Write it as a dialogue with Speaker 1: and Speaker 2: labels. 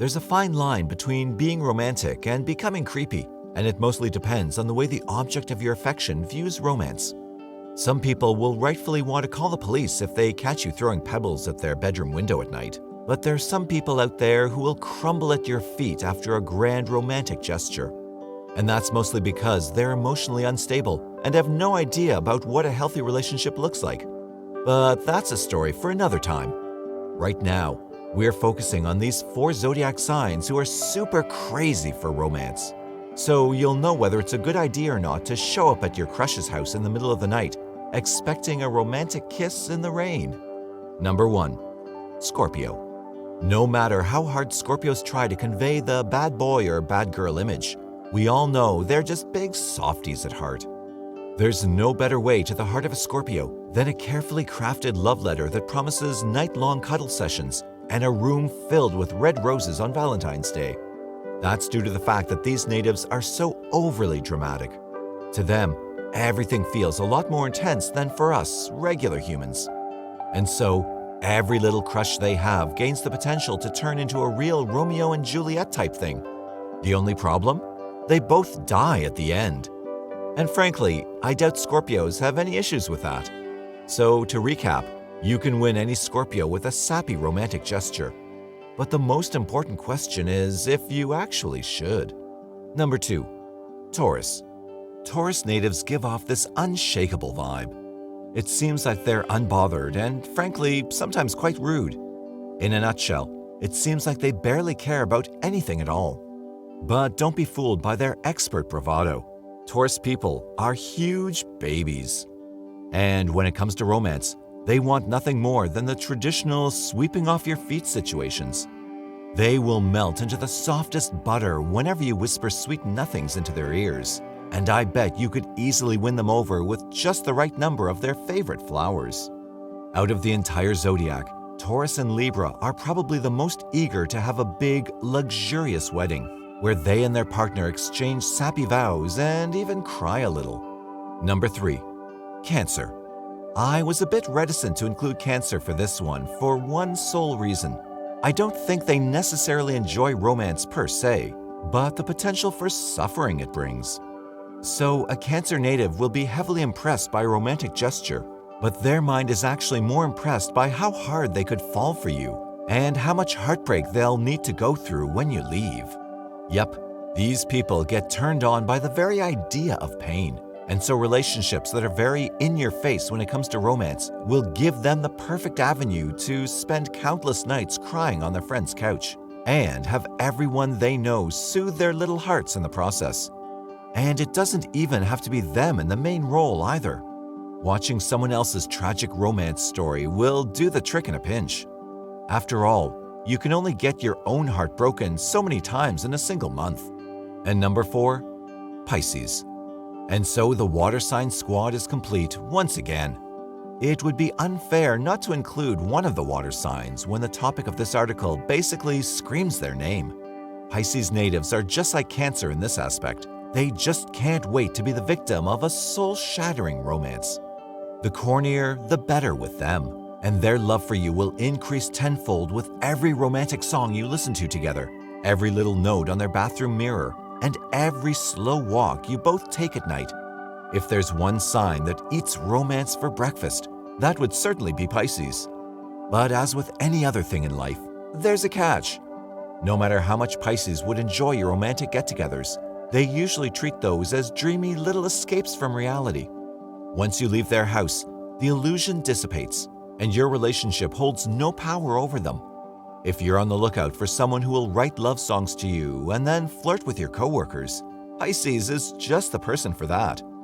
Speaker 1: There's a fine line between being romantic and becoming creepy, and it mostly depends on the way the object of your affection views romance. Some people will rightfully want to call the police if they catch you throwing pebbles at their bedroom window at night, but there's some people out there who will crumble at your feet after a grand romantic gesture. And that's mostly because they're emotionally unstable and have no idea about what a healthy relationship looks like. But that's a story for another time. Right now, we're focusing on these 4 zodiac signs who are super crazy for romance. So you'll know whether it's a good idea or not to show up at your crush's house in the middle of the night, expecting a romantic kiss in the rain. Number 1. Scorpio. No matter how hard Scorpios try to convey the bad boy or bad girl image, we all know they're just big softies at heart. There's no better way to the heart of a Scorpio than a carefully crafted love letter that promises night-long cuddle sessions and a room filled with red roses on Valentine's Day. That's due to the fact that these natives are so overly dramatic. To them, everything feels a lot more intense than for us, regular humans. And so, every little crush they have gains the potential to turn into a real Romeo and Juliet type thing. The only problem? They both die at the end. And frankly, I doubt Scorpios have any issues with that. So to recap, you can win any Scorpio with a sappy romantic gesture. But the most important question is if you actually should. Number 2. Taurus. Taurus natives give off this unshakable vibe. It seems that they're unbothered and, frankly, sometimes quite rude. In a nutshell, it seems like they barely care about anything at all. But don't be fooled by their expert bravado. Taurus people are huge babies. And when it comes to romance, they want nothing more than the traditional sweeping off your feet situations. They will melt into the softest butter whenever you whisper sweet nothings into their ears, and I bet you could easily win them over with just the right number of their favorite flowers. Out of the entire zodiac, Taurus and Libra are probably the most eager to have a big, luxurious wedding, where they and their partner exchange sappy vows and even cry a little. Number 3. Cancer. I was a bit reticent to include Cancer for this one for one sole reason. I don't think they necessarily enjoy romance per se, but the potential for suffering it brings. So a Cancer native will be heavily impressed by a romantic gesture, but their mind is actually more impressed by how hard they could fall for you and how much heartbreak they'll need to go through when you leave. Yep, these people get turned on by the very idea of pain. And so relationships that are very in your face when it comes to romance will give them the perfect avenue to spend countless nights crying on their friend's couch and have everyone they know soothe their little hearts in the process. And it doesn't even have to be them in the main role either. Watching someone else's tragic romance story will do the trick in a pinch. After all, you can only get your own heart broken so many times in a single month. And number 4, Pisces. And so the water sign squad is complete once again. It would be unfair not to include one of the water signs when the topic of this article basically screams their name. Pisces natives are just like Cancer in this aspect. They just can't wait to be the victim of a soul-shattering romance. The cornier, the better with them, and their love for you will increase tenfold with every romantic song you listen to together, every little note on their bathroom mirror, and every slow walk you both take at night. If there's one sign that eats romance for breakfast, that would certainly be Pisces. But as with any other thing in life, there's a catch. No matter how much Pisces would enjoy your romantic get-togethers, they usually treat those as dreamy little escapes from reality. Once you leave their house, the illusion dissipates, and your relationship holds no power over them. If you're on the lookout for someone who will write love songs to you and then flirt with your coworkers, Pisces is just the person for that.